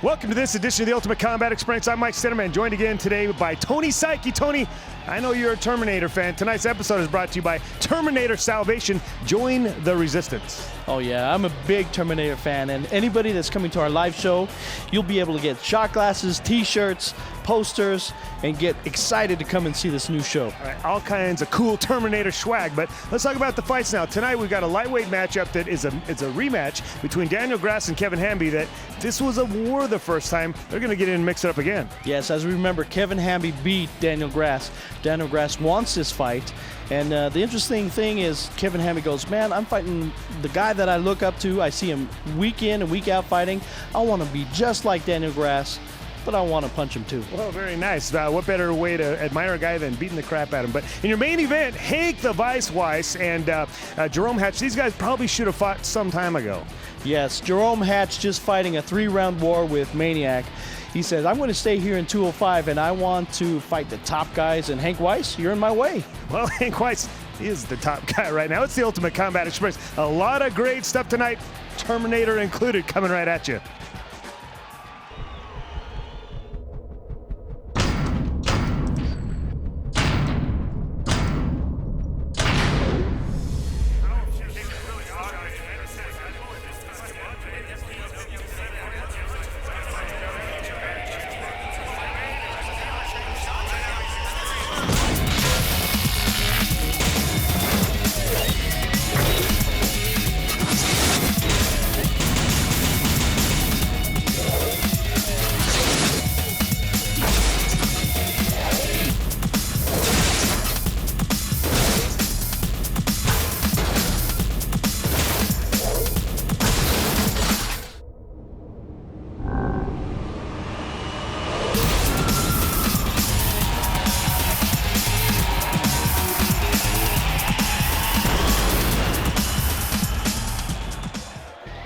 Welcome to this edition of the Ultimate Combat Experience. I'm Mike Stedman, joined again today by Tony Psyche. Tony, I know you're a Terminator fan. Tonight's episode is brought to you by Terminator Salvation. Join the resistance. Oh yeah, I'm a big Terminator fan, and anybody that's coming to our live show, you'll be able to get shot glasses, t-shirts, posters, and get excited to come and see this new show. All right, all kinds of cool Terminator swag, but let's talk about the fights now. Tonight we've got a lightweight matchup that is it's a rematch between Daniel Grass and Kevin Hanby. That this was a war the first time. They're going to get in and mix it up again. Yes, as we remember, Kevin Hanby beat Daniel Grass. Daniel Grass wants this fight, and the interesting thing is Kevin Hanby goes, man, I'm fighting the guy that I look up to. I see him week in and week out fighting. I want to be just like Daniel Grass, but I want to punch him too. Well, very nice. What better way to admire a guy than beating the crap out of him? But in your main event, Hank the Vice Weiss and Jarome Hatch, these guys probably should have fought some time ago. Yes, Jarome Hatch just fighting a 3-round war with Maniac. He says, I'm going to stay here in 205 and I want to fight the top guys. And Hank Weiss, you're in my way. Well, Hank Weiss is the top guy right now. It's the Ultimate Combat Experience. A lot of great stuff tonight, Terminator included, coming right at you.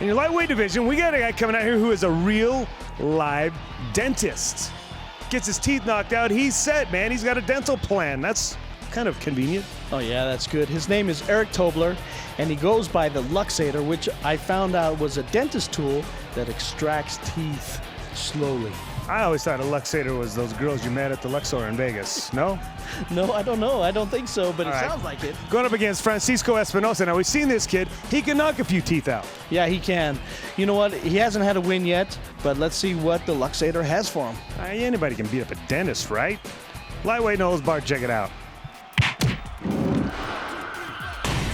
In your lightweight division, we got a guy coming out here who is a real live dentist. Gets his teeth knocked out, he's set, man. He's got a dental plan. That's kind of convenient. Oh yeah, that's good. His name is Eric Tobler, and he goes by the Luxator, which I found out was a dentist tool that extracts teeth slowly. I always thought a Luxator was those girls you met at the Luxor in Vegas. No? No, I don't know. I don't think so, but All it right. sounds like it. Going up against Fransisco Espinoza. Now, we've seen this kid. He can knock a few teeth out. Yeah, he can. You know what? He hasn't had a win yet, but let's see what the Luxator has for him. Anybody can beat up a dentist, right? Lightweight nose bar, check it out.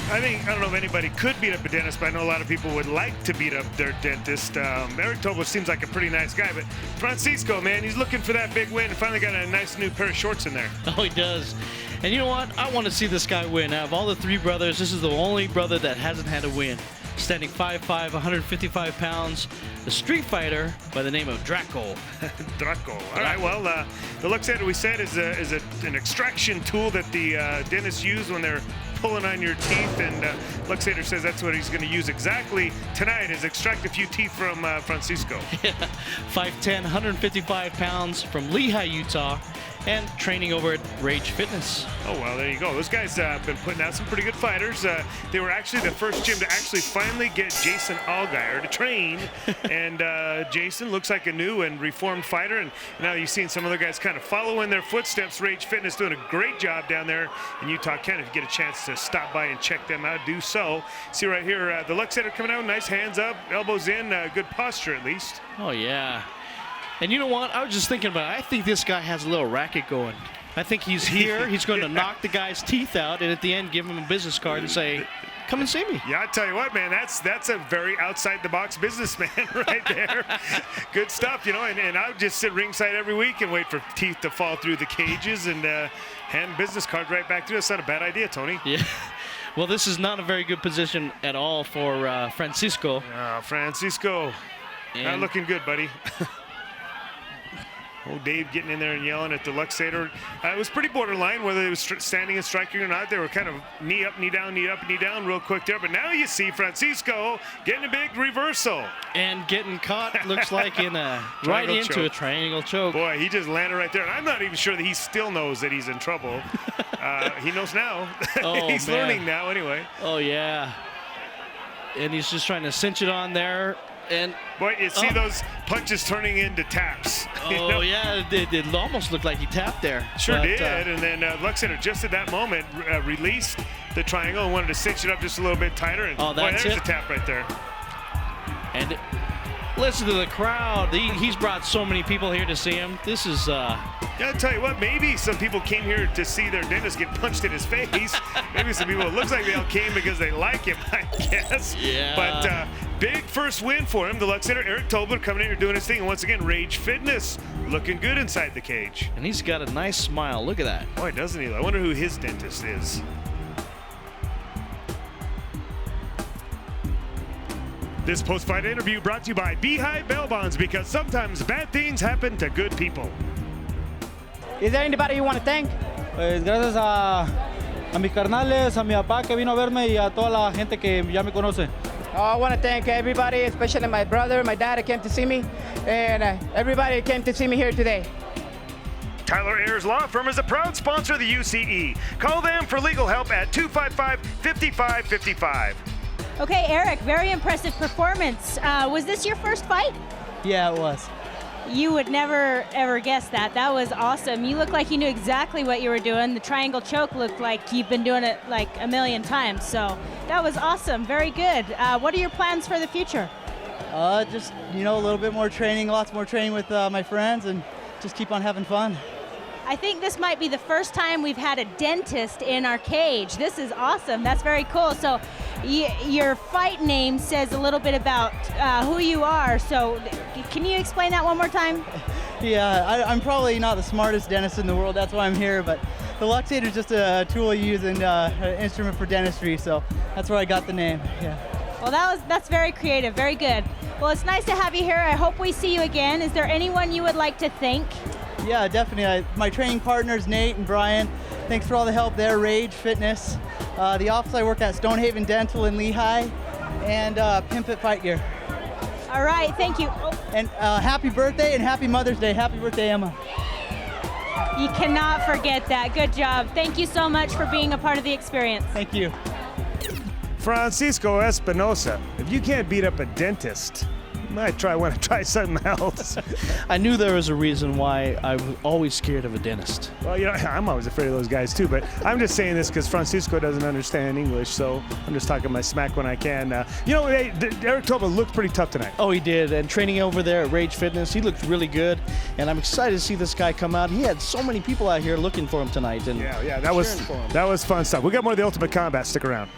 I don't know if anybody could beat up a dentist, but I know a lot of people would like to beat up their dentist. Eric Tobler seems like a pretty nice guy, but Fransisco, man, he's looking for that big win and finally got a nice new pair of shorts in there. Oh, he does. And you know what? I want to see this guy win. Out of all the three brothers, this is the only brother that hasn't had a win. Standing 5'5", 155 pounds, the street fighter by the name of Draco. Draco. All right, well, the Luxator, we said, is an extraction tool that the dentists use when they're pulling on your teeth, and Luxator says that's what he's going to use exactly tonight, is extract a few teeth from Fransisco. Yeah, 5'10", 155 pounds from Lehi, Utah, and training over at Rage Fitness. Oh, well, there you go. Those guys have been putting out some pretty good fighters. They were actually the first gym to actually finally get Jason Allgaier to train, and Jason looks like a new and reformed fighter, and now you've seen some other guys kind of follow in their footsteps. Rage Fitness doing a great job down there in Utah. Ken, if you get a chance to stop by and check them out, do so. See right here, the Luxator coming out, nice hands up, elbows in, good posture at least. Oh, yeah. And you know what? I was just thinking about it. I think this guy has a little racket going. I think he's here. He's going to knock the guy's teeth out, and at the end, give him a business card and say, come and see me. Yeah, I tell you what, man, that's a very outside-the-box businessman right there. Good stuff, you know, and I would just sit ringside every week and wait for teeth to fall through the cages and hand business card right back through. That's not a bad idea, Tony. Yeah. Well, this is not a very good position at all for Fransisco. Fransisco, not looking good, buddy. Oh, Dave getting in there and yelling at the Luxator. It was pretty borderline whether they was standing and striking or not. They were kind of knee up, knee down, knee up, knee down real quick there. But now you see Fransisco getting a big reversal. And getting caught, looks like, in a right into a triangle choke. Boy, he just landed right there. And I'm not even sure that he still knows that he's in trouble. He knows now. Oh, he's learning now anyway. Oh, yeah. and he's just trying to cinch it on there. And boy, you see those punches turning into taps. Oh, yeah, it almost looked like he tapped there. Sure did. And then Luxembourg just at that moment released the triangle and wanted to cinch it up just a little bit tighter. And boy, there's a tap right there. And listen to the crowd. He's brought so many people here to see him. This is... Yeah, I'll tell you what, maybe some people came here to see their dentist get punched in his face. Maybe some people, it looks like they all came because they like him, I guess. Yeah. But big first win for him. The Luxembourg, Eric Tobler coming in here doing his thing. And once again, Rage Fitness looking good inside the cage. And he's got a nice smile. Look at that. Boy, doesn't he? I wonder who his dentist is. This post-fight interview brought to you by Beehive Bail Bonds, because sometimes bad things happen to good people. Is there anybody you want to thank? Pues gracias a mis carnales, a mi papá que vino a verme y a toda la gente que ya me conoce. I want to thank everybody, especially my brother, my dad, who came to see me, and everybody came to see me here today. Tyler Ayers Law Firm is a proud sponsor of the UCE. Call them for legal help at 255-5555. Okay, Eric, very impressive performance. Was this your first fight? Yeah, it was. You would never, ever guess that. That was awesome. You looked like you knew exactly what you were doing. The triangle choke looked like you've been doing it like a million times. So that was awesome. Very good. What are your plans for the future? Just, a little bit more training, lots more training with my friends, and just keep on having fun. I think this might be the first time we've had a dentist in our cage. This is awesome. That's very cool. So your fight name says a little bit about who you are. So can you explain that one more time? Yeah, I'm probably not the smartest dentist in the world. That's why I'm here. But the luxator is just a tool you use and an instrument for dentistry. So that's where I got the name. Yeah. Well, that's very creative. Very good. Well, it's nice to have you here. I hope we see you again. Is there anyone you would like to thank? Yeah, definitely. My training partners, Nate and Brian, thanks for all the help there. Rage Fitness, the office I work at, Stonehaven Dental in Lehigh, and Pimp It Fight Gear. All right, thank you. And happy birthday and happy Mother's Day. Happy birthday, Emma. You cannot forget that. Good job. Thank you so much for being a part of the experience. Thank you. Fransisco Espinoza, if you can't beat up a dentist, you might want to try something else. I knew there was a reason why I was always scared of a dentist. Well, I'm always afraid of those guys too, but I'm just saying this because Fransisco doesn't understand English, so I'm just talking my smack when I can. Eric Tobler looked pretty tough tonight. Oh, he did, and training over there at Rage Fitness, he looked really good, and I'm excited to see this guy come out. He had so many people out here looking for him tonight. And yeah, that was fun stuff. We got more of the Ultimate Combat. Stick around.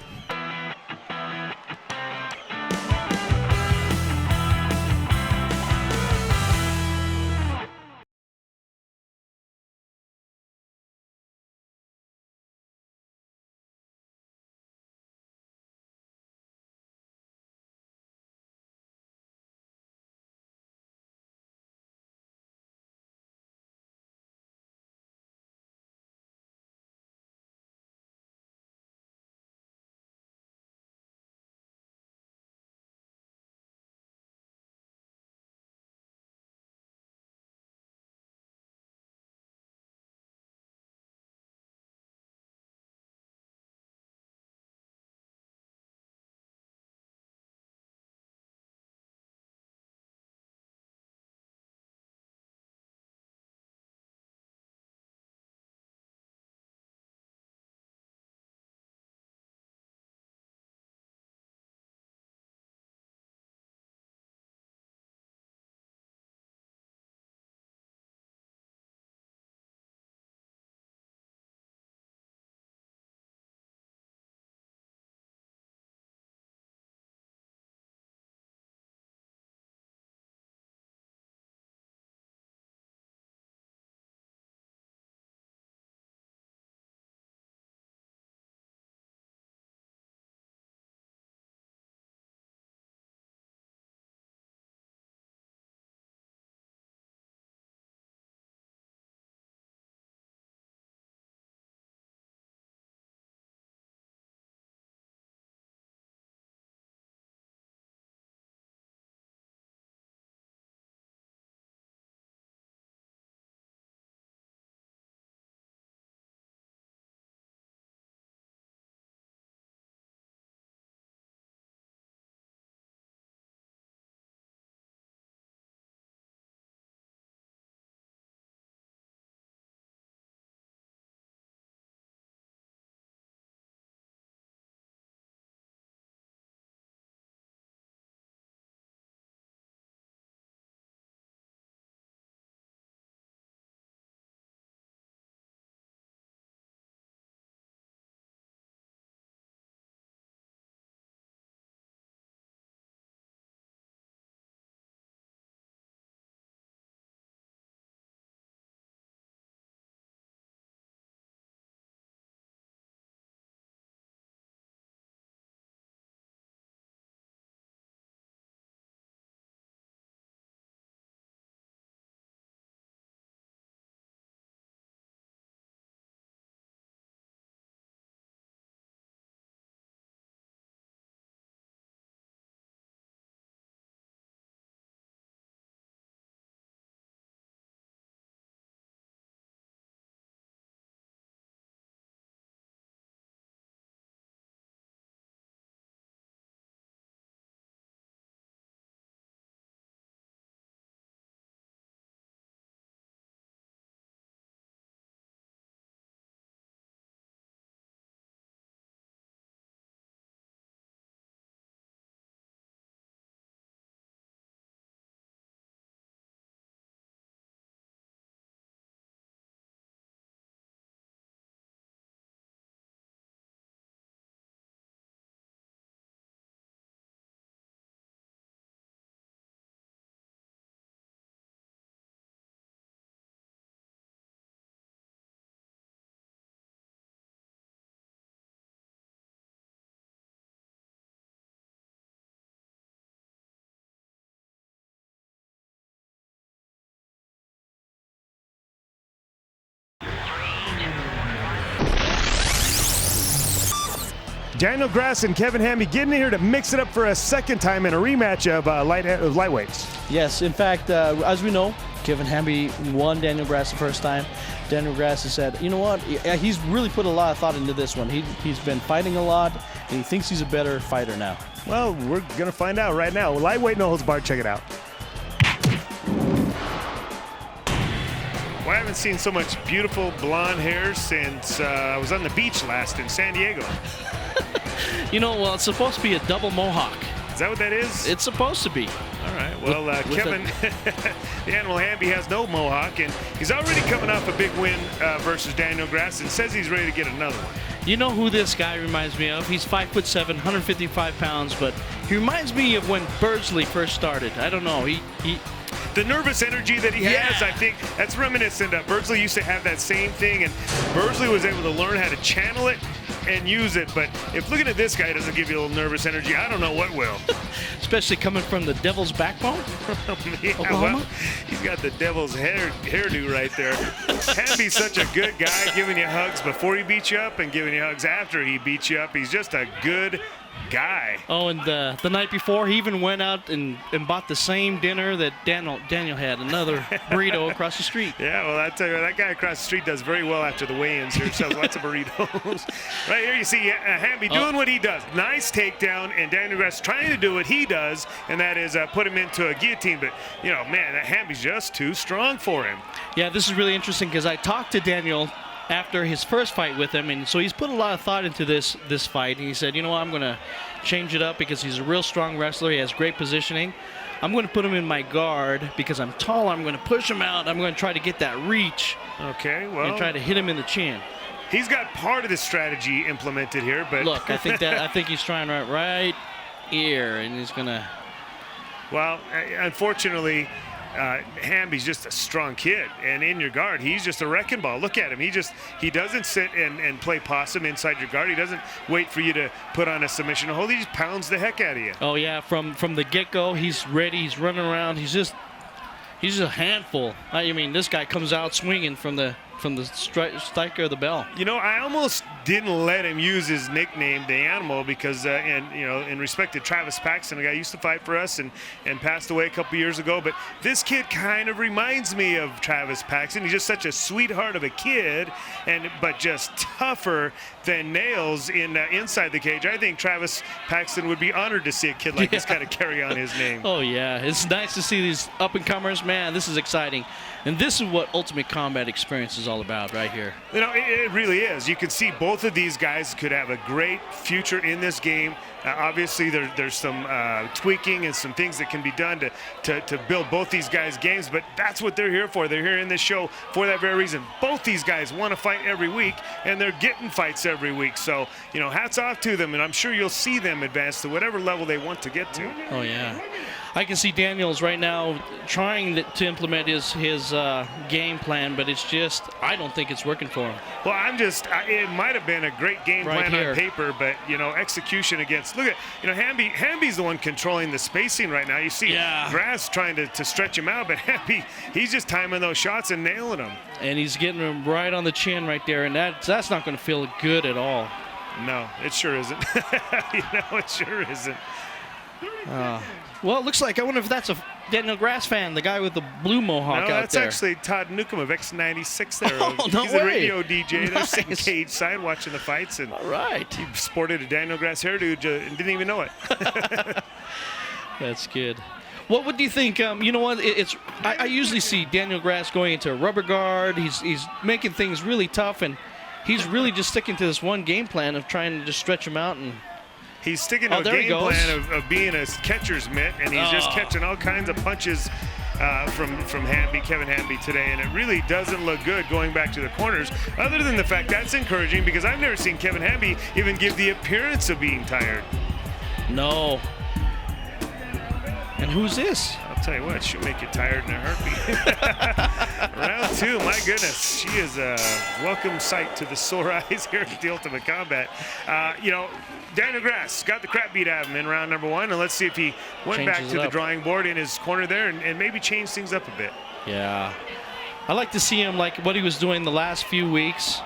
Daniel Grass and Kevin Hanby getting in here to mix it up for a second time in a rematch of lightweights. Yes, in fact, as we know, Kevin Hanby won Daniel Grass the first time. Daniel Grass has said, you know what, he's really put a lot of thought into this one. He's been fighting a lot, and he thinks he's a better fighter now. Well, we're going to find out right now. Lightweight no holds barred, check it out. Well, I haven't seen so much beautiful blonde hair since I was on the beach last in San Diego. You know, well, it's supposed to be a double mohawk. Is that what that is? It's supposed to be. All right. Well, Kevin, the Animal Hamby has no mohawk, and he's already coming off a big win versus Daniel Grass, and says he's ready to get another one. You know who this guy reminds me of? He's 5'7", 155 pounds, but he reminds me of when Birdsley first started. I don't know. The nervous energy that he has, I think that's reminiscent of Birdsley used to have that same thing, and Birdsley was able to learn how to channel it and use it. But if looking at this guy doesn't give you a little nervous energy, I don't know what will. Especially coming from the Devil's Backbone. Yeah, well, he's got the Devil's hairdo right there. Hamby's such a good guy, giving you hugs before he beats you up and giving you hugs after he beats you up. He's just a good guy. Oh, and the night before, he even went out and bought the same dinner that Daniel had, another burrito across the street. Yeah, well, I tell you, that guy across the street does very well after the weigh-ins here. Sells lots of burritos. Right here you see Hamby doing what he does. Nice takedown, and Daniel Grass trying to do what he does, and that is put him into a guillotine. But, you know, man, that Hamby's just too strong for him. Yeah, this is really interesting because I talked to Daniel after his first fight with him, and so he's put a lot of thought into this fight, and he said, you know what, I'm going to change it up because he's a real strong wrestler. He has great positioning. I'm going to put him in my guard because I'm tall. I'm going to push him out. I'm going to try to get that reach. Okay, well, and try to hit him in the chin. He's got part of the strategy implemented here, but look, I think he's trying right here, and he's going to. Well, unfortunately, Hamby's just a strong kid, and in your guard, he's just a wrecking ball. Look at him. He doesn't sit and play possum inside your guard. He doesn't wait for you to put on a submission hold. He just pounds the heck out of you. Oh yeah, from the get-go, he's ready. He's running around. He's just a handful. I mean, this guy comes out swinging from the striker of the bell. You know, I almost didn't let him use his nickname, the Animal, because in respect to Travis Paxton, a guy used to fight for us and passed away a couple years ago. But this kid kind of reminds me of Travis Paxton. He's just such a sweetheart of a kid, but just tougher than nails inside the cage. I think Travis Paxton would be honored to see a kid like this kind of carry on his name. Oh yeah, it's nice to see these up-and-comers. Man, this is exciting. And this is what Ultimate Combat Experience is all about right here. You know, it really is. You can see both of these guys could have a great future in this game. Obviously, there's some tweaking and some things that can be done to build both these guys' games, but that's what they're here for. They're here in this show for that very reason. Both these guys want to fight every week, and they're getting fights every week. So, you know, hats off to them, and I'm sure you'll see them advance to whatever level they want to get to. Oh, yeah. I can see Daniels right now trying to implement his game plan, but it's just, I don't think it's working for him. Well, it might have been a great game plan on paper, but, you know, execution against, look at, you know, Hamby's the one controlling the spacing right now. You see Grass trying to stretch him out, but Hamby, he's just timing those shots and nailing them. And he's getting him right on the chin right there, and that's not going to feel good at all. No, it sure isn't. You know, it sure isn't. Well, it looks like, I wonder if that's a Daniel Grass fan, the guy with the blue mohawk out there. No, that's actually Todd Newcomb of X96 there. Oh, no He's way. a radio DJ. They're Nice. sitting cage side watching the fights. And all right. He sported a Daniel Grass hairdo and didn't even know it. That's good. What do you think? You know what? I usually see Daniel Grass going into a rubber guard. He's making things really tough, and he's really just sticking to this one game plan of trying to just stretch him out. And he's sticking to a game plan of being a catcher's mitt, and he's just catching all kinds of punches from Kevin Hanby today, and it really doesn't look good going back to the corners, other than the fact that's encouraging because I've never seen Kevin Hanby even give the appearance of being tired. No. And who's this? I'll tell you what, she'll make you tired in a heartbeat. Round two, my goodness. She is a welcome sight to the sore eyes here at the Ultimate Combat. You know, Daniel Grass got the crap beat out of him in round number one, and let's see if he went back to the drawing board in his corner there and maybe change things up a bit. Yeah. I like to see him like what he was doing the last few weeks.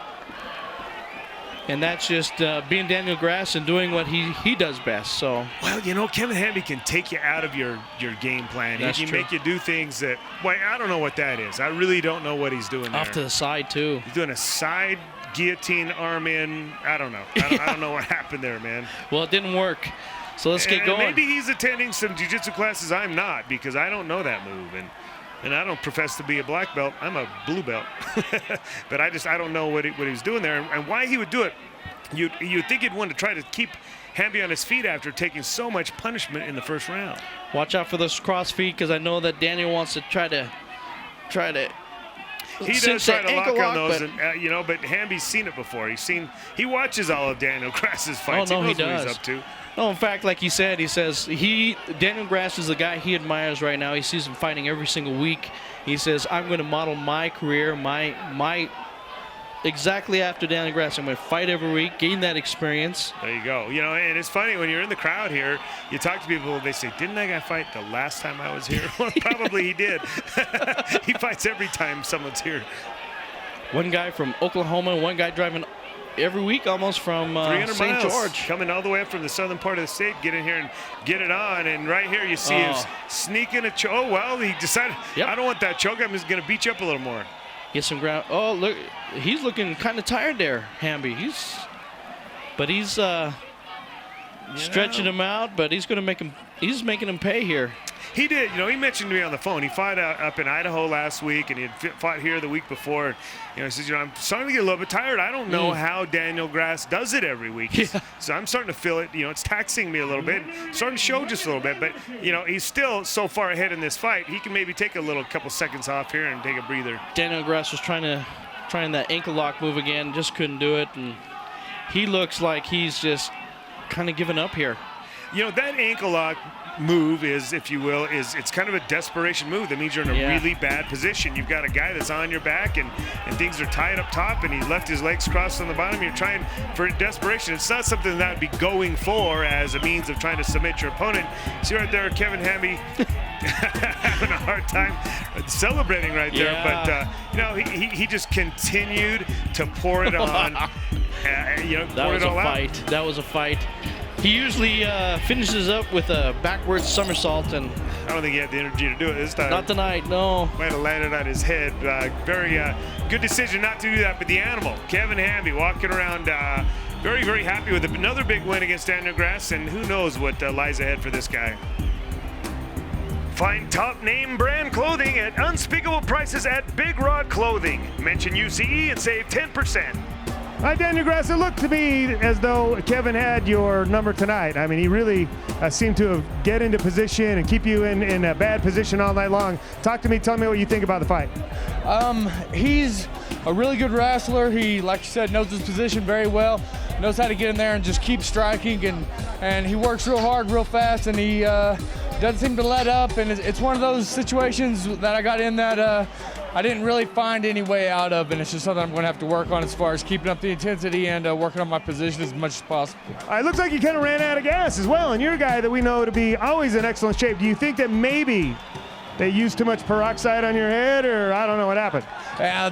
And that's just being Daniel Grass and doing what he does best. So, well, you know, Kevin Hanby can take you out of your game plan. That's he can true. make you do things that, well, I don't know what that is. I really don't know what he's doing there. Off to the side, too. He's doing a side guillotine arm in. I don't know. I don't know what happened there, man. Well, it didn't work. So let's get going. Maybe he's attending some jiu-jitsu classes I'm not, because I don't know that move. And I don't profess to be a black belt. I'm a blue belt. But I don't know what he was doing there and why he would do it. You'd think he'd want to try to keep Hamby on his feet after taking so much punishment in the first round. Watch out for those cross feet, because I know that Daniel wants to try to. He does try to lock on those, and, you know, but Hamby's seen it before. He watches all of Daniel Grass's fights. Oh, no, he knows he what does. he's up to. No, in fact, like he said, Daniel Grass is the guy he admires right now. He sees him fighting every single week. He says, I'm going to model my career, my exactly after Daniel Grass. I'm going to fight every week, gain that experience. There you go. You know, and it's funny when you're in the crowd here, you talk to people, they say, didn't that guy fight the last time I was here? Well, probably he did. He fights every time someone's here. One guy from Oklahoma, one guy driving every week almost from 300 St. miles, George. coming all the way up from the southern part of the state, get in here and get it on. And right here you see him sneaking a choke. Oh, well, he decided, I don't want that choke. I'm just going to beat you up a little more. Get some ground. Oh, look, he's looking kind of tired there, Hamby. He's stretching him out, but he's making him pay here. He did. You know, he mentioned to me on the phone. He fought up in Idaho last week, and he had fought here the week before. You know, he says, you know, I'm starting to get a little bit tired. I don't know how Daniel Grass does it every week. Yeah. So I'm starting to feel it. You know, it's taxing me a little bit. Starting to show just a little bit. But, you know, he's still so far ahead in this fight. He can maybe take a couple seconds off here and take a breather. Daniel Grass was trying that ankle lock move again, just couldn't do it. And he looks like he's just kind of given up here. You know, that ankle lock move is, if you will, it's kind of a desperation move. That means you're in a really bad position. You've got a guy that's on your back and things are tied up top, and he left his legs crossed on the bottom. You're trying for desperation. It's not something that would be going for as a means of trying to submit your opponent. See right there, Kevin Hanby having a hard time celebrating right there. But, you know, he just continued to pour it on. You know, pour it all out. That was a fight. He usually finishes up with a backwards somersault, and I don't think he had the energy to do it this time. Not tonight, no. Might have landed on his head. Very good decision not to do that. But the animal, Kevin Hanby, walking around very, very happy with another big win against Daniel Grass, and who knows what lies ahead for this guy. Find top name brand clothing at unspeakable prices at Big Rod Clothing. Mention UCE and save 10%. All right, Daniel Grass, it looked to me as though Kevin had your number tonight. I mean, he really seemed to get into position and keep you in a bad position all night long. Talk to me, tell me what you think about the fight. He's a really good wrestler. He, like you said, knows his position very well, knows how to get in there and just keep striking, and he works real hard, real fast, and he doesn't seem to let up, and it's one of those situations that I got in that I didn't really find any way out of, and it's just something I'm going to have to work on as far as keeping up the intensity and working on my position as much as possible. It looks like you kind of ran out of gas as well, and you're a guy that we know to be always in excellent shape. Do you think that maybe they used too much peroxide on your head, or I don't know what happened?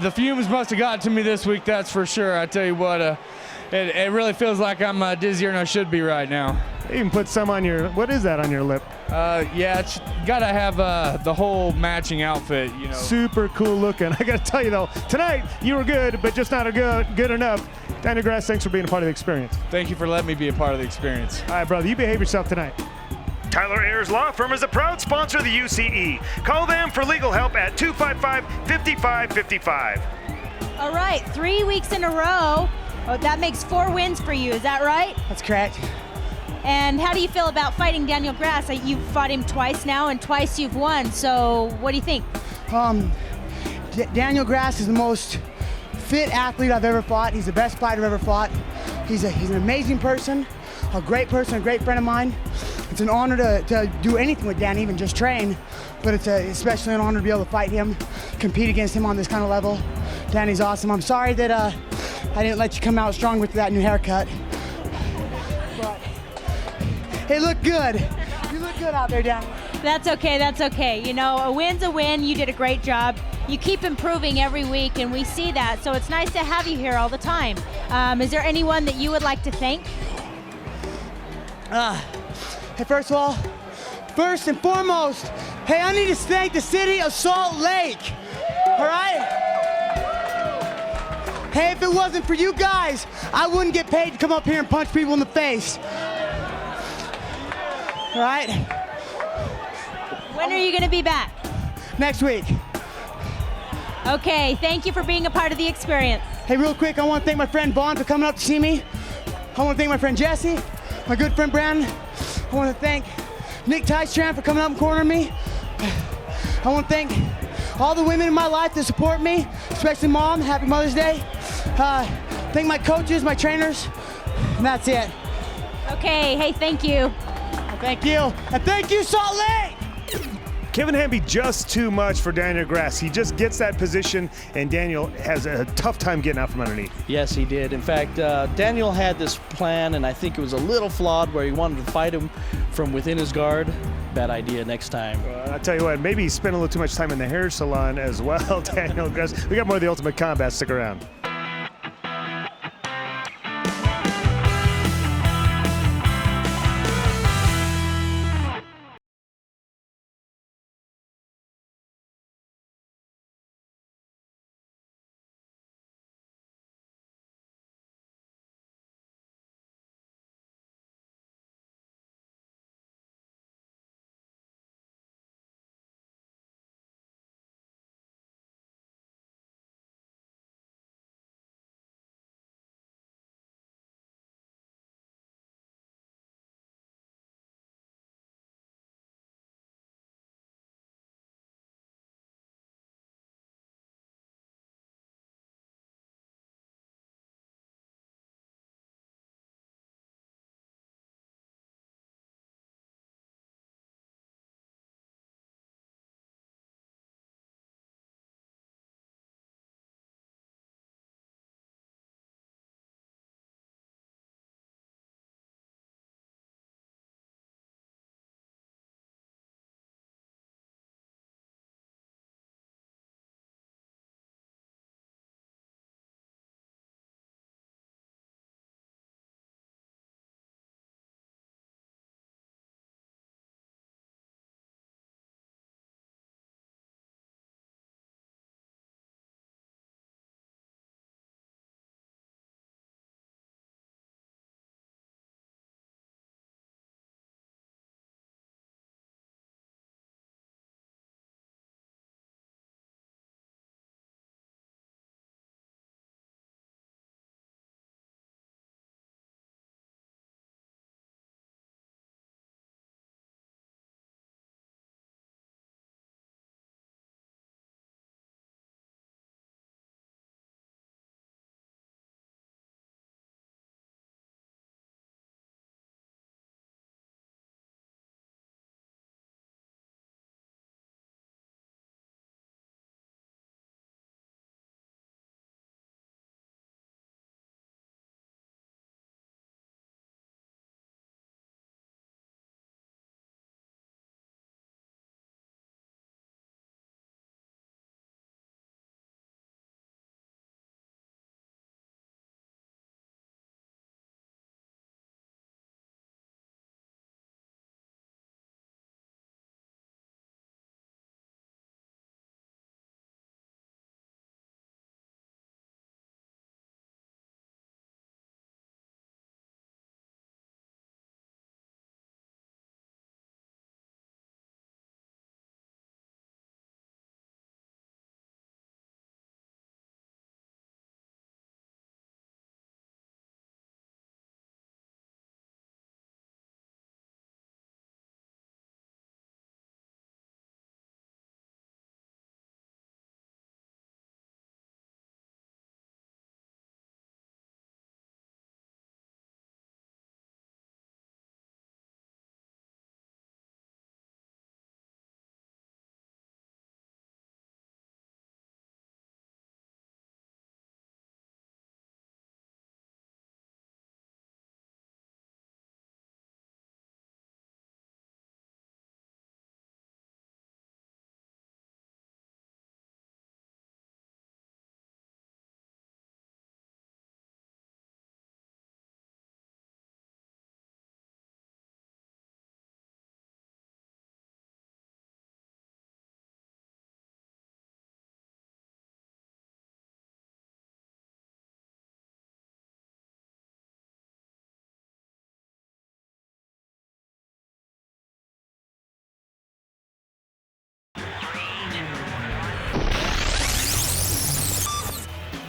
The fumes must have gotten to me this week, that's for sure. I tell you what, it really feels like I'm dizzier than I should be right now. They even put some on your, what is that on your lip? Yeah, it's gotta have the whole matching outfit, you know. Super cool looking. I gotta tell you though, tonight you were good, but just not good enough. Daniel Grass, thanks for being a part of the experience. Thank you for letting me be a part of the experience. All right, brother, you behave yourself tonight. Tyler Ayers Law Firm is a proud sponsor of the UCE. Call them for legal help at 255-5555. All right, 3 weeks in a row. Oh, that makes 4 wins for you, is that right? That's correct. And how do you feel about fighting Daniel Grass? You've fought him twice now, and twice you've won. So what do you think? Daniel Grass is the most fit athlete I've ever fought. He's the best fighter I've ever fought. He's an amazing person, a great friend of mine. It's an honor to do anything with Dan, even just train, but it's especially an honor to be able to fight him, compete against him on this kind of level. Danny's awesome. I'm sorry that I didn't let you come out strong with that new haircut. But hey, look good. You look good out there, Danny. That's okay, that's okay. You know, a win's a win. You did a great job. you keep improving every week, and we see that. So it's nice to have you here all the time. Is there anyone that you would like to thank? Hey, first of all, first and foremost, hey, I need to thank the city of Salt Lake. All right? Hey, if it wasn't for you guys, I wouldn't get paid to come up here and punch people in the face. All right? When are you going to be back? Next week. Okay, thank you for being a part of the experience. Hey, real quick, I want to thank my friend Vaughn for coming up to see me. I want to thank my friend Jesse, my good friend Brandon. I want to thank Nick Tystran for coming up and cornering me. I want to thank all the women in my life that support me, especially Mom. Happy Mother's Day. Thank my coaches, my trainers, and that's it. Okay, hey, thank you. Thank you, and thank you, Salt Lake! Kevin Hanby just too much for Daniel Grass. He just gets that position, and Daniel has a tough time getting out from underneath. Yes, he did. In fact, Daniel had this plan, and I think it was a little flawed where he wanted to fight him from within his guard. Bad idea next time. I'll tell you what, maybe he spent a little too much time in the hair salon as well, Daniel Grass. We got more of the Ultimate Combat. Stick around.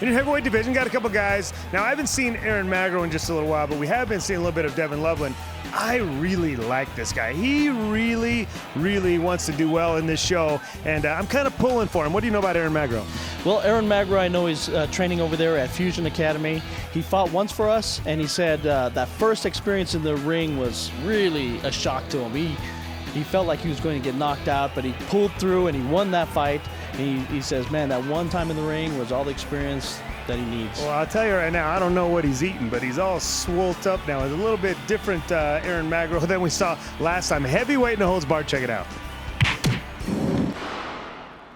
In your heavyweight division, got a couple guys. Now, I haven't seen Aaron Magro in just a little while, but we have been seeing a little bit of Devin Loveland. I really like this guy. He really, really wants to do well in this show, and I'm kind of pulling for him. What do you know about Aaron Magro? Well, Aaron Magro, I know he's training over there at Fusion Academy. He fought once for us, and he said that first experience in the ring was really a shock to him. He felt like he was going to get knocked out, but he pulled through and he won that fight. He says, man, that one time in the ring was all the experience that he needs. Well, I'll tell you right now, I don't know what he's eating, but he's all swolled up now. It's a little bit different Aaron Magro than we saw last time. Heavyweight no holds barred. Check it out.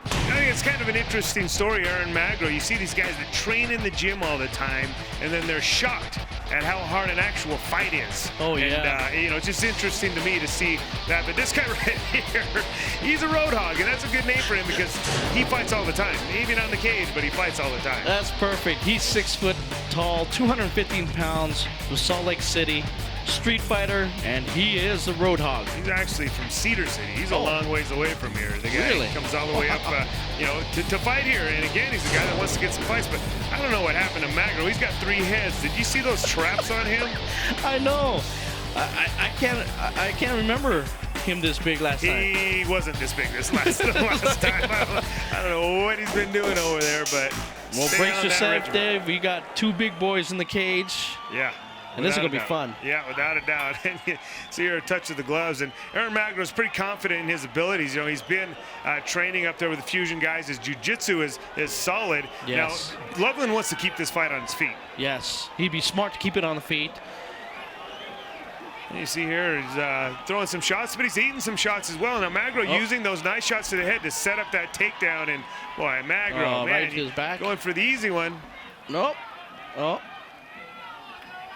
I think it's kind of an interesting story, Aaron Magro. You see these guys that train in the gym all the time, and then they're shocked at how hard an actual fight is. Oh, yeah. And, it's just interesting to me to see that. But this guy right here, he's a road hog, and that's a good name for him because he fights all the time. Even on the cage, but he fights all the time. That's perfect. He's 6 foot tall, 215 pounds, from Salt Lake City. Street fighter, and he is a road hog. He's actually from Cedar City. He's a long ways away from here. The guy really comes all the way up, to fight here. And again, he's a guy that wants to get some fights. But I don't know what happened to Magro. He's got 3 heads. Did you see those traps on him? I know. I can't remember him this big last time. He wasn't this big this last time. I don't know what he's been doing over there, but well, brace yourself, Dave. We got 2 big boys in the cage. Yeah. And this is going to be fun. Yeah, without a doubt. And you see here a touch of the gloves. And Aaron Magro is pretty confident in his abilities. He's been training up there with the Fusion guys. His jiu-jitsu is solid. Yes. Now, Loveland wants to keep this fight on his feet. Yes. He'd be smart to keep it on the feet. And you see here he's throwing some shots, but he's eating some shots as well. Now, Magro using those nice shots to the head to set up that takedown. And, boy, Magro, man, right to his back. Going for the easy one. Nope. Oh.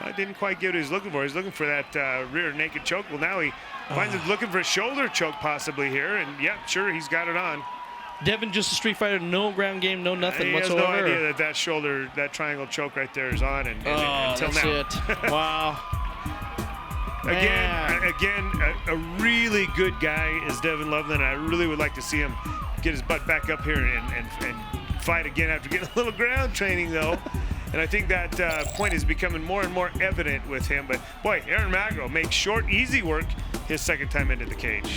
I didn't quite get what he was looking for. He's looking for that rear naked choke. Well, now he finds him looking for a shoulder choke possibly here. And, yeah, sure, he's got it on. Devin, just a street fighter, no ground game, no nothing whatsoever. He has no idea that shoulder, that triangle choke right there is on. And until that's now. It. Wow. Again, a really good guy is Devin Loveland. I really would like to see him get his butt back up here and fight again after getting a little ground training, though. And I think that point is becoming more and more evident with him. But, boy, Aaron Magro makes short, easy work his second time into the cage.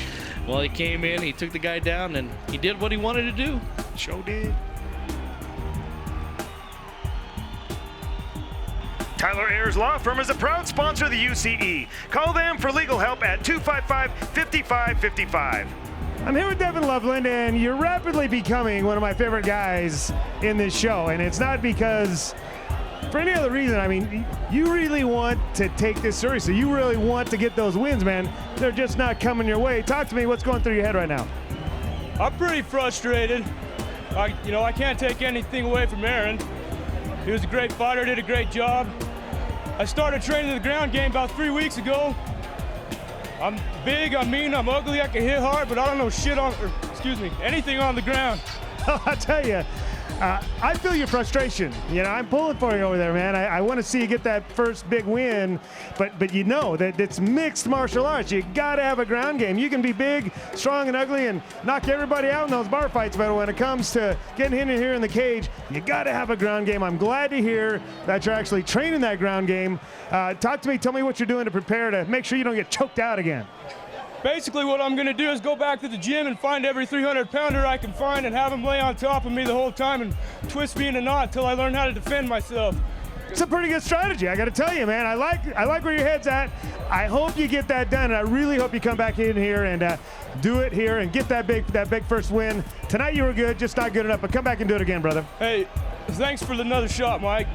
Well, he came in, he took the guy down, and he did what he wanted to do. Sure did. Tyler Ayers Law Firm is a proud sponsor of the UCE. Call them for legal help at 255-5555. I'm here with Devin Loveland, and you're rapidly becoming one of my favorite guys in this show. And it's not because, for any other reason, I mean, you really want to take this seriously. You really want to get those wins, man. They're just not coming your way. Talk to me, what's going through your head right now? I'm pretty frustrated. I can't take anything away from Aaron. He was a great fighter, did a great job. I started training the ground game about 3 weeks ago. I'm big, I'm mean, I'm ugly, I can hit hard, but I don't know anything on the ground. I'll tell you, I feel your frustration. I'm pulling for you over there, man. I want to see you get that first big win, but you know that it's mixed martial arts. You got to have a ground game. You can be big, strong, and ugly and knock everybody out in those bar fights, but when it comes to getting in here in the cage, you got to have a ground game. I'm glad to hear that you're actually training that ground game. Talk to me. Tell me what you're doing to prepare to make sure you don't get choked out again. Basically, what I'm going to do is go back to the gym and find every 300-pounder I can find and have them lay on top of me the whole time and twist me in a knot until I learn how to defend myself. It's a pretty good strategy, I got to tell you, man. I like where your head's at. I hope you get that done, and I really hope you come back in here and do it here and get that big first win. Tonight you were good, just not good enough, but come back and do it again, brother. Hey, thanks for another shot, Mike.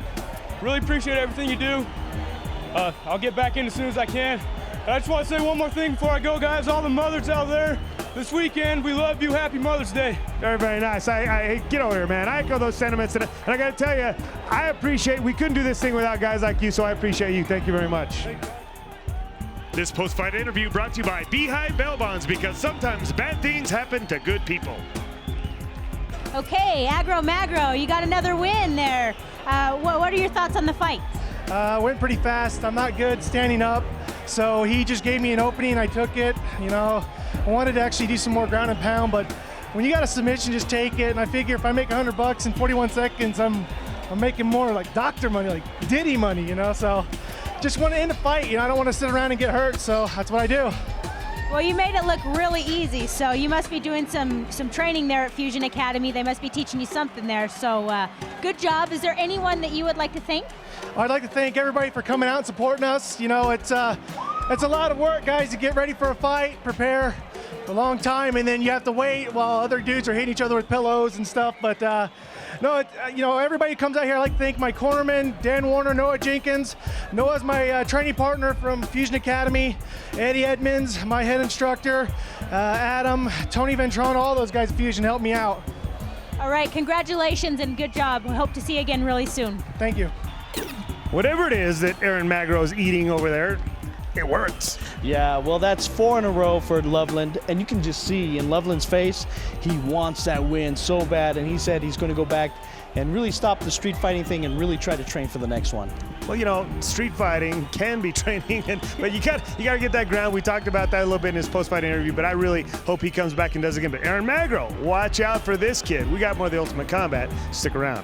Really appreciate everything you do. I'll get back in as soon as I can. I just want to say one more thing before I go, guys. All the mothers out there, this weekend, we love you. Happy Mother's Day. Very, very nice. I get over here, man. I echo those sentiments, and I got to tell you, I appreciate. We couldn't do this thing without guys like you, so I appreciate you. Thank you very much. This post-fight interview brought to you by Beehive Bail Bonds, because sometimes bad things happen to good people. Okay, Magro, you got another win there. What are your thoughts on the fight? Went pretty fast. I'm not good standing up. So he just gave me an opening, I took it. I wanted to actually do some more ground and pound, but when you got a submission, just take it. And I figure if I make $100 in 41 seconds, I'm I'm making more like doctor money, like Diddy money, you know. So just want to end the fight. You know, I don't want to sit around and get hurt. So that's what I do. Well, you made it look really easy, so you must be doing some training there at Fusion Academy. They must be teaching you something there, so good job. Is there anyone that you would like to thank? I'd like to thank everybody for coming out and supporting us. You know, it's a lot of work, guys, to get ready for a fight, prepare a long time, and then you have to wait while other dudes are hitting each other with pillows and stuff. But no, you know, everybody who comes out here, I'd like to thank my cornerman, Dan Warner, Noah Jenkins. Noah's my training partner from Fusion Academy, Eddie Edmonds, my head instructor, Adam, Tony Ventrano, all those guys at Fusion helped me out. All right, congratulations and good job. We hope to see you again really soon. Thank you. Whatever it is that Aaron Magro is eating over there, it works. Yeah, well, that's 4 in a row for Loveland, and you can just see in Loveland's face, he wants that win so bad, and he said he's going to go back and really stop the street fighting thing and really try to train for the next one. Well, you know, street fighting can be training, but you got to get that ground. We talked about that a little bit in his post-fight interview, but I really hope he comes back and does it again. But Aaron Magro, watch out for this kid. We got more of the Ultimate Combat. Stick around.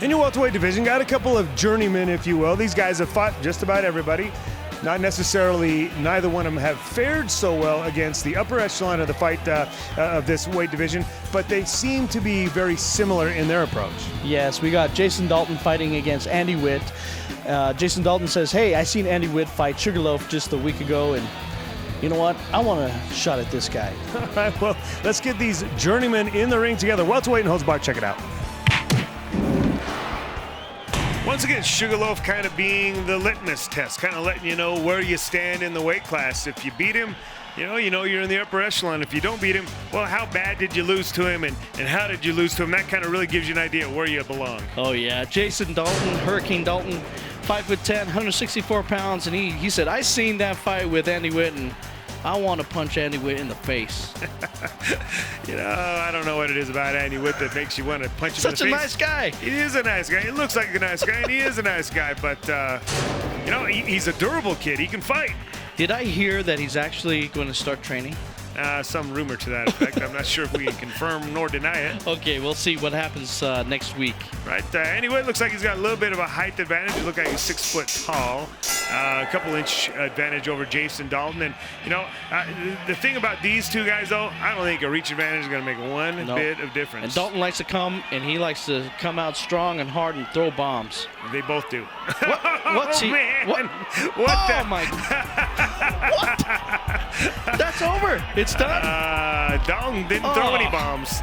In your welterweight division, got a couple of journeymen, if you will. These guys have fought just about everybody. Not necessarily, neither one of them have fared so well against the upper echelon of the fight of this weight division, but they seem to be very similar in their approach. Yes, we got Jason Dalton fighting against Andy Witt. Jason Dalton says, hey, I seen Andy Witt fight Sugarloaf just a week ago, and you know what? I want a shot at this guy. All right, well, let's get these journeymen in the ring together. Welterweight and holds bar, check it out. Once again, Sugarloaf kind of being the litmus test, kind of letting you know where you stand in the weight class. If you beat him, you know you're in the upper echelon. If you don't beat him, well, how bad did you lose to him, and how did you lose to him? That kind of really gives you an idea where you belong. Oh, yeah. Jason Dalton, Hurricane Dalton, 5'10", 164 pounds, and he said, I seen that fight with Andy Witt, and I want to punch Andy Witt in the face. You know, I don't know what it is about Andy Witt that makes you want to punch him in the face. Such a nice guy. He is a nice guy. He looks like a nice guy, and he is a nice guy. But, you know, he's a durable kid. He can fight. Did I hear that he's actually going to start training? Some rumor to that effect. I'm not sure if we can confirm nor deny it. Okay, we'll see what happens next week. Right. Anyway, it looks like he's got a little bit of a height advantage. He looks like he's 6 foot tall. A couple-inch advantage over Jason Dalton. And, you know, the thing about these two guys, though, I don't think a reach advantage is going to make one bit of difference. And Dalton likes to come, and he likes to come out strong and hard and throw bombs. They both do. What's he? Man. What? Oh, my. What? That's over. It's done. Dalton didn't throw any bombs.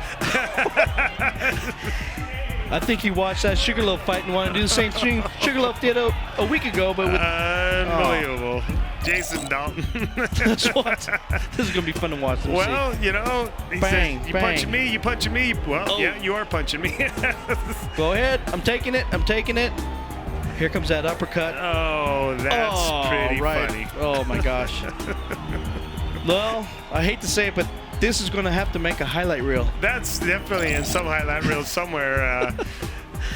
I think he watched that Sugarloaf fight and wanted to do the same thing Sugarloaf did a week ago, but with unbelievable. Jason Dalton. That's what. This is gonna be fun to watch. Well, you know, he bang, said, you bang. punching me, you punching me. Well, yeah, you are punching me. Go ahead. I'm taking it. I'm taking it. Here comes that uppercut. Oh, that's pretty funny. Oh my gosh. Well, I hate to say it, but this is going to have to make a highlight reel. That's definitely in some highlight reel somewhere.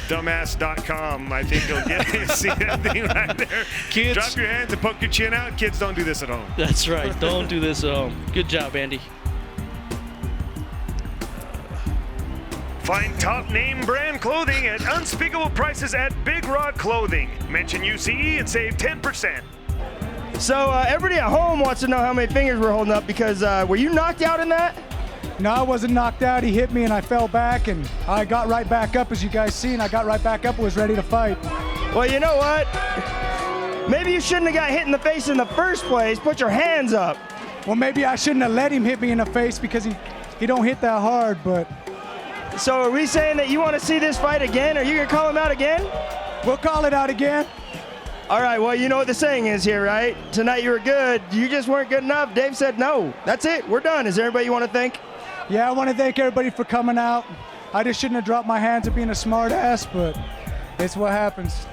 Dumbass.com. I think you'll get to see that thing right there. Kids, drop your hands and poke your chin out. Kids, don't do this at home. That's right. Don't do this at home. Good job, Andy. Find top name brand clothing at unspeakable prices at Big Rod Clothing. Mention UCE and save 10%. So everybody at home wants to know how many fingers we're holding up because were you knocked out in that? No, I wasn't knocked out. He hit me and I fell back and I got right back up, as you guys seen. I got right back up and was ready to fight. Well, you know what? Maybe you shouldn't have got hit in the face in the first place. Put your hands up. Well, maybe I shouldn't have let him hit me in the face because he don't hit that hard, but. So are we saying that you want to see this fight again? Are you going to call him out again? We'll call it out again. All right, well, you know what the saying is here, right? Tonight you were good. You just weren't good enough. Dave said no. That's it. We're done. Is there anybody you want to thank? Yeah, I want to thank everybody for coming out. I just shouldn't have dropped my hands at being a smart ass, but it's what happens.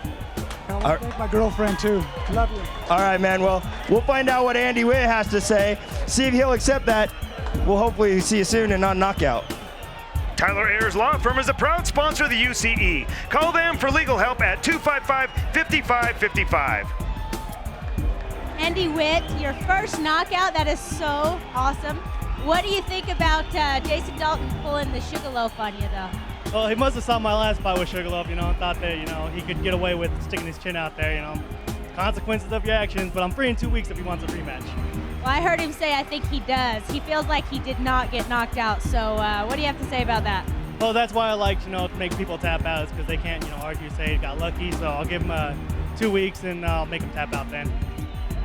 I want to thank my girlfriend, too. Love you. All right, man. Well, we'll find out what Andy Witt has to say. See if he'll accept that. We'll hopefully see you soon and not knockout. Tyler Ayers Law Firm is a proud sponsor of the UCE. Call them for legal help at 255-5555. Andy Witt, your first knockout. That is so awesome. What do you think about Jason Dalton pulling the Sugarloaf on you, though? Well, he must have saw my last fight with Sugarloaf, you know, and thought that, you know, he could get away with sticking his chin out there, you know. Consequences of your actions, but I'm free in 2 weeks if he wants a rematch. Well, I heard him say I think he does. He feels like he did not get knocked out. So what do you have to say about that? Well, that's why I like, you know, to make people tap out, because they can't, you know, argue, say he got lucky. So I'll give him 2 weeks and I'll make him tap out then.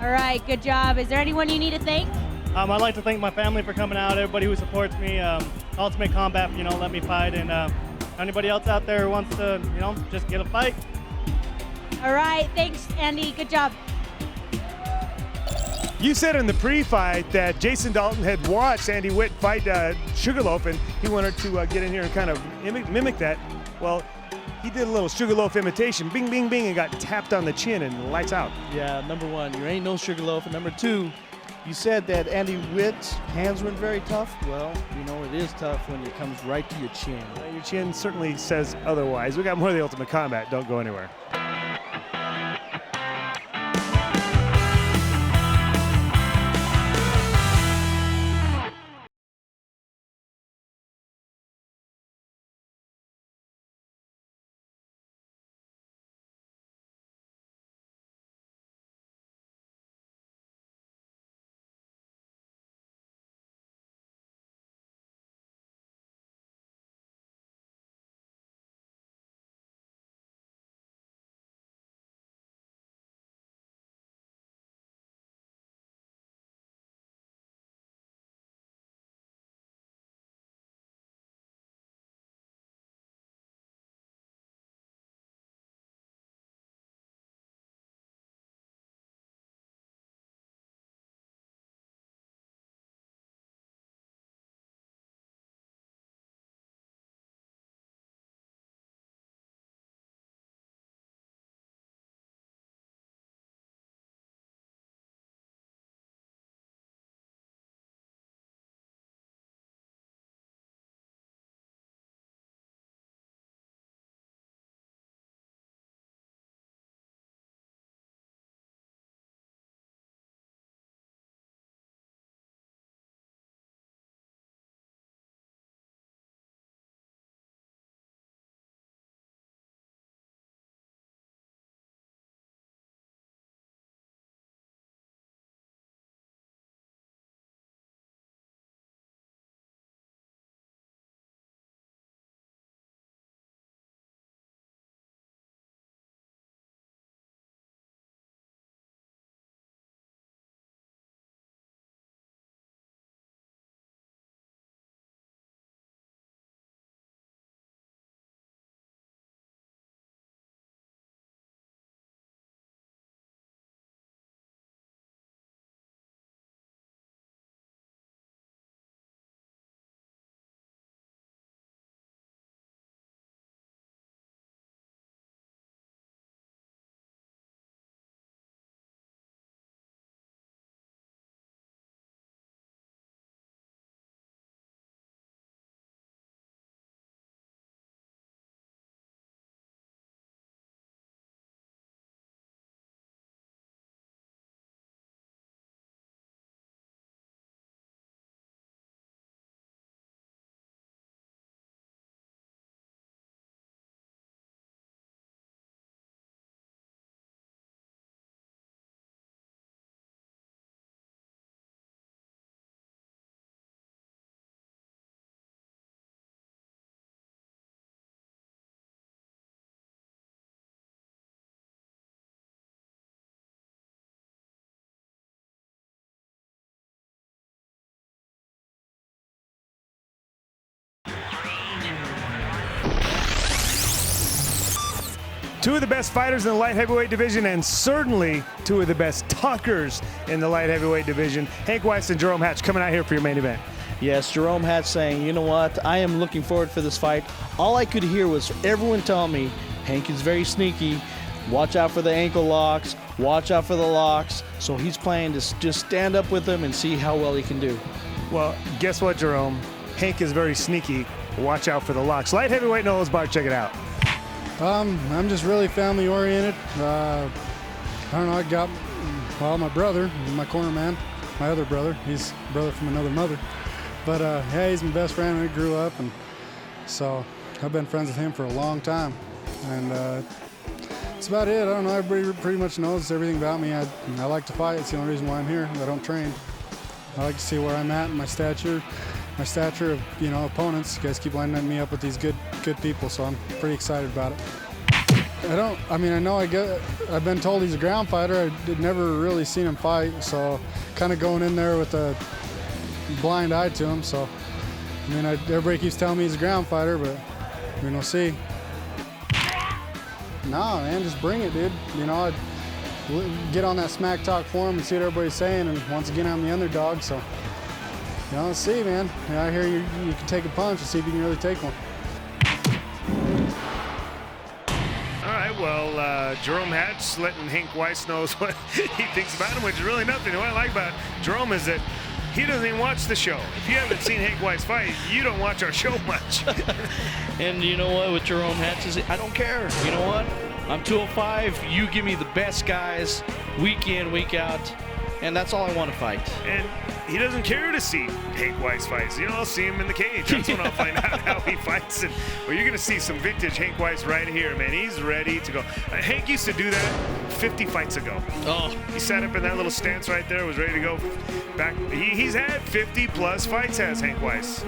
All right, good job. Is there anyone you need to thank? I'd like to thank my family for coming out, everybody who supports me, Ultimate Combat, you know, let me fight, and anybody else out there who wants to, you know, just get a fight. All right, thanks, Andy. Good job. You said in the pre-fight that Jason Dalton had watched Andy Witt fight Sugarloaf, and he wanted to get in here and kind of mimic that. Well, he did a little Sugarloaf imitation, bing, bing, bing, and got tapped on the chin and lights out. Yeah, number one, you ain't no Sugarloaf, and number two, you said that Andy Witt's hands weren't very tough. Well, you know, it is tough when it comes right to your chin. Your chin certainly says otherwise. We got more of the Ultimate Combat. Don't go anywhere. Two of the best fighters in the light heavyweight division, and certainly two of the best talkers in the light heavyweight division. Hank Weiss and Jarome Hatch coming out here for your main event. Yes, Jarome Hatch saying, you know what, I am looking forward for this fight. All I could hear was everyone telling me, Hank is very sneaky. Watch out for the ankle locks. Watch out for the locks. So he's planning to just stand up with him and see how well he can do. Well, guess what, Jarome? Hank is very sneaky. Watch out for the locks. Light heavyweight Noah's Bar, check it out. I'm just really family oriented. I don't know, I got, well, my brother, my corner man, my other brother. He's a brother from another mother. But yeah, he's my best friend. We grew up, and so I've been friends with him for a long time. And that's about it. I don't know, everybody pretty much knows everything about me. I like to fight. It's the only reason why I'm here. I don't train. I like to see where I'm at and my stature of, you know, opponents. You guys keep lining me up with these good people, so I'm pretty excited about it. I know I've been told he's a ground fighter. I'd never really seen him fight, so kind of going in there with a blind eye to him. So, I mean, everybody keeps telling me he's a ground fighter, but we'll see. No, man, just bring it, dude. You know, I'd get on that smack talk forum and see what everybody's saying, and once again, I'm the underdog, so, you know, let's see, man. I hear you can take a punch and see if you can really take one. All right, well, Jarome Hatch letting Hank Weiss knows what he thinks about him, which is really nothing. What I like about Jarome is that he doesn't even watch the show. If you haven't seen Hank Weiss fight, you don't watch our show much. And you know what, with Jarome Hatch, I don't care. You know what? I'm 205. You give me the best guys week in, week out, and that's all I want to fight. And he doesn't care to see Hank Weiss fights. You know, I'll see him in the cage. That's when I'll find out how he fights. And well, you're going to see some vintage Hank Weiss right here, man. He's ready to go. Hank used to do that 50 fights ago. Oh. He sat up in that little stance right there, was ready to go back. He's had 50 plus fights, has Hank Weiss.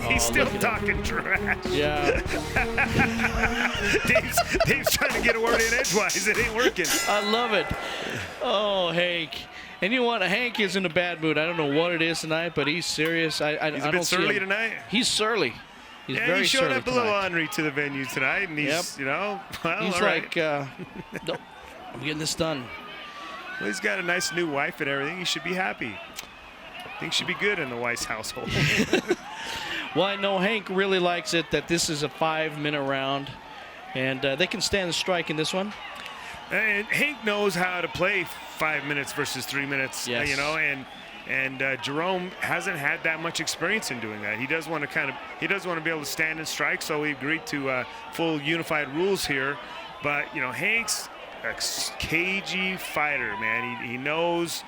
He's still talking trash. Yeah. Dave's trying to get a word in edgewise. It ain't working. I love it. Oh, Hank. And you know what? Hank is in a bad mood. I don't know what it is tonight, but he's serious. He's a bit surly tonight. He's surly. He's very he showed surly up a little ornery to the venue tonight, and he's, you know, well, he's all like, right. Nope, I'm getting this done. Well, he's got a nice new wife and everything. He should be happy. Things should be good in the Weiss household. Well, I know Hank really likes it that this is a 5-minute round, and they can stand the strike in this one. And Hank knows how to play 5 minutes versus 3 minutes, yes. You know, and Jarome hasn't had that much experience in doing that. He does want to be able to stand and strike, so he agreed to full unified rules here. But, you know, Hank's a cagey fighter, man. He knows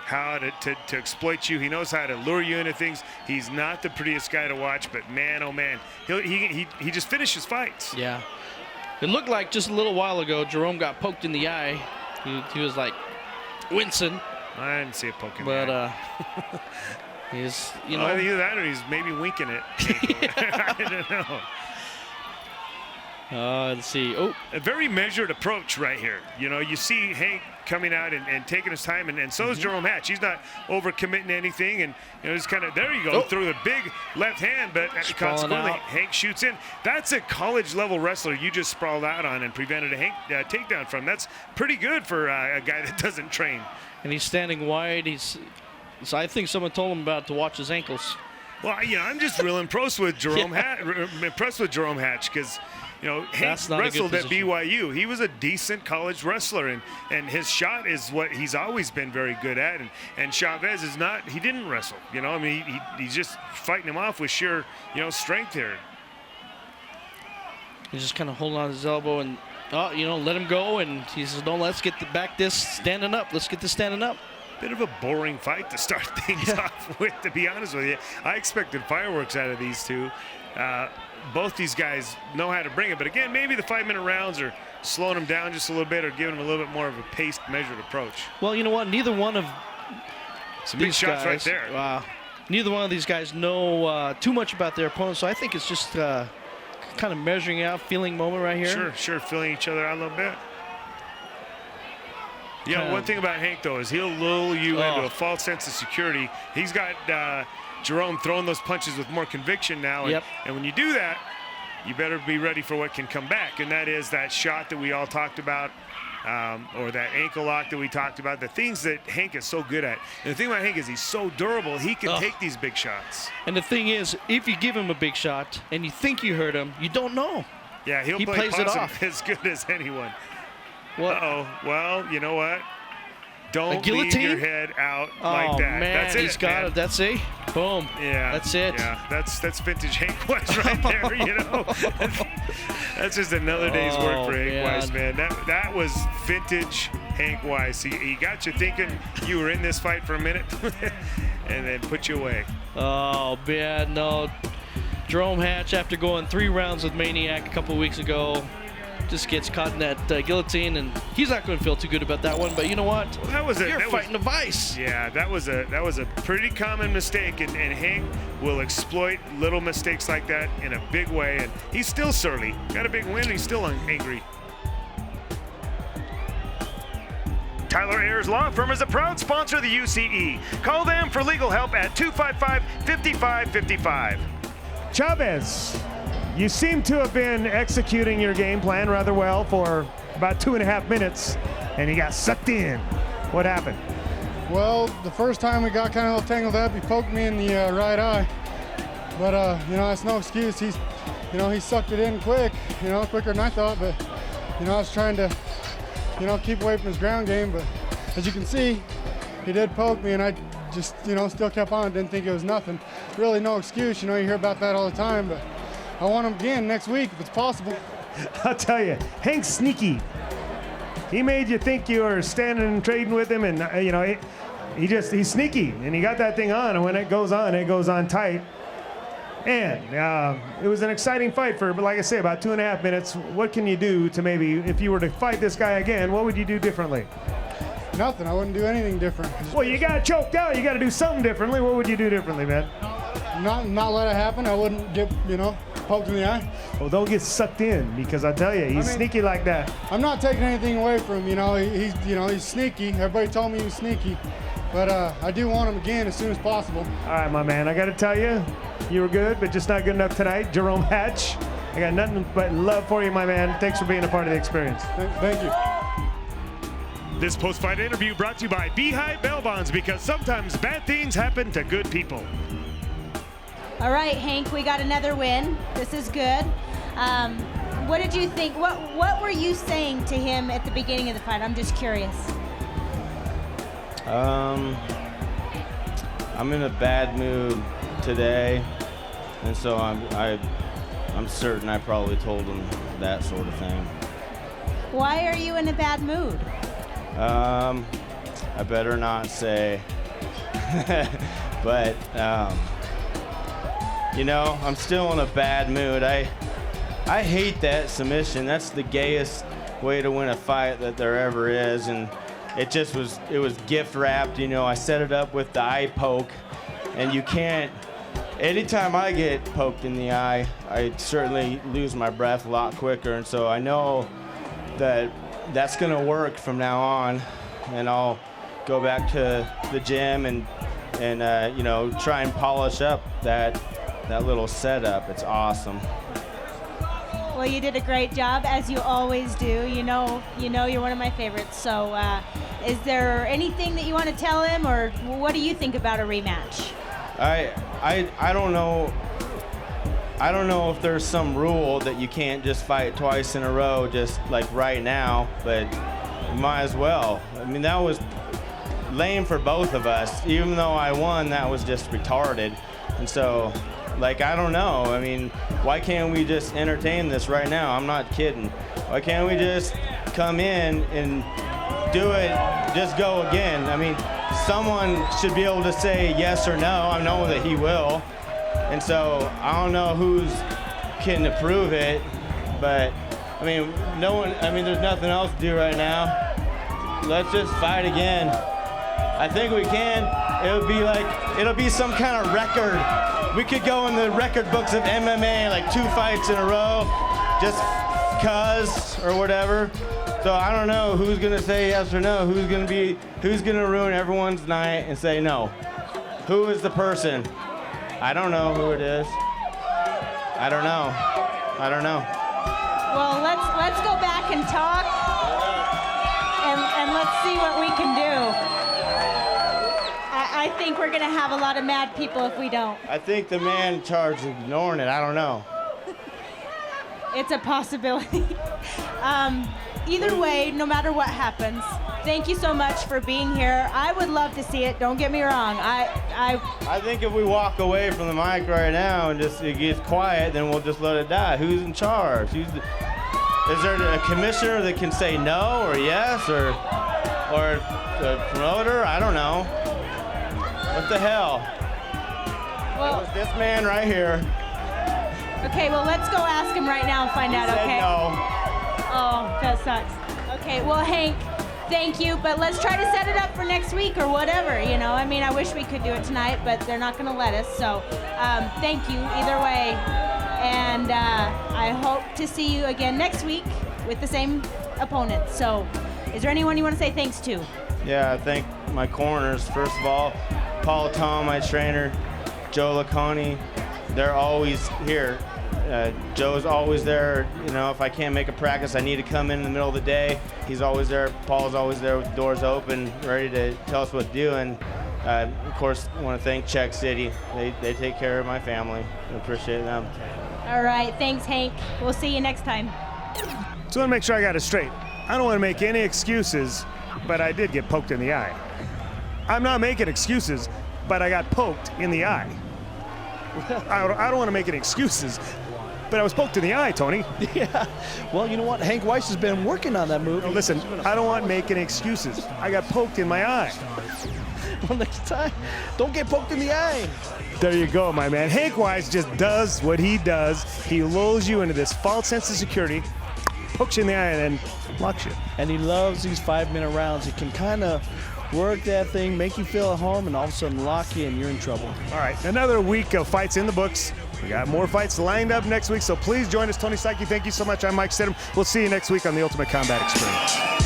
how to exploit you. He knows how to lure you into things. He's not the prettiest guy to watch, but man, oh man, he just finishes fights. Yeah. It looked like just a little while ago, Jarome got poked in the eye. He was like wincing. I didn't see a poke in the eye. But he's, you know. Either that or he's maybe winking it. I don't know. Let's see. Oh, a very measured approach right here. You know, you see Hank coming out and taking his time, and so is Jarome Hatch. He's not overcommitting anything, and you know, he's kind of there. You go through the big left hand, but consequently Hank shoots in. That's a college level wrestler you just sprawled out on and prevented a Hank takedown from. That's pretty good for a guy that doesn't train. And he's standing wide. So I think someone told him about to watch his ankles. Well, you know, I'm just real impressed with Jarome Hatch because, you know, Hank wrestled at BYU. He was a decent college wrestler, and his shot is what he's always been very good at. And Chavez is not. He didn't wrestle. You know, I mean, he's just fighting him off with sheer, you know, strength here. He's just kind of holding on his elbow and, you know, let him go. And he says, no, let's get back this standing up. Let's get this standing up. Bit of a boring fight to start things off with, to be honest with you. I expected fireworks out of these two. Both these guys know how to bring it, but again, maybe the 5-minute rounds are slowing them down just a little bit or giving them a little bit more of a paced, measured approach. Well, you know what? Neither one of some big shots right there. Neither one of these guys know too much about their opponents, so I think it's just kind of measuring out, feeling moment right here. Sure, feeling each other out a little bit. Yeah, one thing about Hank, though, is he'll lull you into a false sense of security. He's got Jarome throwing those punches with more conviction now. And when you do that, you better be ready for what can come back, and that is that shot that we all talked about, or that ankle lock that we talked about, the things that Hank is so good at. And the thing about Hank is he's so durable, he can take these big shots. And the thing is, if you give him a big shot and you think you hurt him, you don't know. Yeah, he plays it off as good as anyone. What? Uh-oh. Well, you know what? Don't leave your head out like that. Man, that's it, he's got it. That's it. Boom. Yeah. That's it. Yeah, that's vintage Hank Weiss right there, you know. That's just another day's work for Hank Weiss, man. That was vintage Hank Weiss. He got you thinking you were in this fight for a minute and then put you away. Oh, man, no. Jarome Hatch, after going 3 rounds with Maniac a couple weeks ago, just gets caught in that guillotine, and he's not going to feel too good about that one. But you know what? Well, You're fighting a vice. Yeah, that was a pretty common mistake, and Hank will exploit little mistakes like that in a big way. And he's still surly. Got a big win, and he's still angry. Tyler Ayers Law Firm is a proud sponsor of the UCE. Call them for legal help at 255-5555. Chavez, you seem to have been executing your game plan rather well for about 2.5 minutes, and you got sucked in. What happened? Well, the first time we got kind of all tangled up, he poked me in the right eye. But, you know, that's no excuse. He sucked it in quick, quicker than I thought. But, I was trying to, keep away from his ground game. But as you can see, he did poke me, and I just, still kept on. Didn't think it was nothing. Really no excuse. You hear about that all the time. But I want him again next week if it's possible. I'll tell you, Hank's sneaky. He made you think you were standing and trading with him, and he's sneaky, and he got that thing on, and when it goes on tight. And it was an exciting fight but like I say, about 2.5 minutes. What can you do to maybe, if you were to fight this guy again, what would you do differently? Nothing. I wouldn't do anything different. Well, you got choked out. You got to do something differently. What would you do differently, man? Not let it happen. I wouldn't get, poked in the eye. Well, don't get sucked in, because I tell you, he's sneaky like that. I'm not taking anything away from him. He's sneaky. Everybody told me he was sneaky, but I do want him again as soon as possible. All right, my man. I got to tell you, you were good, but just not good enough tonight. Jarome Hatch, I got nothing but love for you, my man. Thanks for being a part of the experience. Thank you. This post-fight interview brought to you by Beehive Bail Bonds, because sometimes bad things happen to good people. All right, Hank, we got another win. This is good. What did you think? What were you saying to him at the beginning of the fight? I'm just curious. I'm in a bad mood today, and so I'm certain I probably told him that sort of thing. Why are you in a bad mood? I better not say, but I'm still in a bad mood. I hate that submission. That's the gayest way to win a fight that there ever is, and it was gift wrapped. I set it up with the eye poke, and you can't. Anytime I get poked in the eye, I certainly lose my breath a lot quicker, and so I know that that's gonna work from now on, and I'll go back to the gym and try and polish up that little setup. It's awesome. Well, you did a great job, as you always do. You know you're one of my favorites. So is there anything that you want to tell him, or what do you think about a rematch? I don't know. I don't know if there's some rule that you can't just fight twice in a row, just like right now, but you might as well. I mean, that was lame for both of us. Even though I won, that was just retarded. And so, I don't know. I mean, why can't we just entertain this right now? I'm not kidding. Why can't we just come in and do it, just go again? I mean, someone should be able to say yes or no. I know that he will. And so I don't know who's can approve it, but I mean, there's nothing else to do right now. Let's just fight again. I think we can. It'll be some kind of record. We could go in the record books of MMA, 2 fights in a row, just cause or whatever. So I don't know who's gonna say yes or no. Who's gonna ruin everyone's night and say no? Who is the person? I don't know who it is. I don't know. I don't know. Well, let's go back and talk, and let's see what we can do. I think we're gonna have a lot of mad people if we don't. I think the man in charge is ignoring it. I don't know. It's a possibility. Either way, no matter what happens, thank you so much for being here. I would love to see it. Don't get me wrong. I think if we walk away from the mic right now and just it gets quiet, then we'll just let it die. Who's in charge? Is there a commissioner that can say no or yes or a promoter? I don't know. What the hell? Well, it was this man right here. Okay, well, let's go ask him right now and find out, said okay? No. Oh, that sucks. Okay, well, Hank, thank you, but let's try to set it up for next week or whatever, you know? I mean, I wish we could do it tonight, but they're not gonna let us, so thank you either way. And I hope to see you again next week with the same opponent. So, is there anyone you want to say thanks to? Yeah, I thank my corners, first of all. Paul Tom, my trainer, Joe Laconi, they're always here. Joe's always there. You know, if I can't make a practice, I need to come in the middle of the day. He's always there. Paul's always there with the doors open, ready to tell us what to do. And of course, I want to thank Czech City. They take care of my family. I appreciate them. All right, thanks, Hank. We'll see you next time. So I want to make sure I got it straight. I don't want to make any excuses, but I did get poked in the eye. I'm not making excuses, but I got poked in the eye. I don't want to make any excuses, but I was poked in the eye, Tony. Yeah. Well, you know what? Hank Weiss has been working on that move. No, listen, I don't want to make any excuses. I got poked in my eye. Well, next time, don't get poked in the eye. There you go, my man. Hank Weiss just does what he does. He lulls you into this false sense of security, pokes you in the eye, and then locks you. And he loves these 5-minute rounds. He can kind of work that thing, make you feel at home, and all of a sudden lock you, and you're in trouble. All right, another week of fights in the books. We got more fights lined up next week, so please join us. Tony Psyche, thank you so much. I'm Mike Stidham. We'll see you next week on the Ultimate Combat Experience.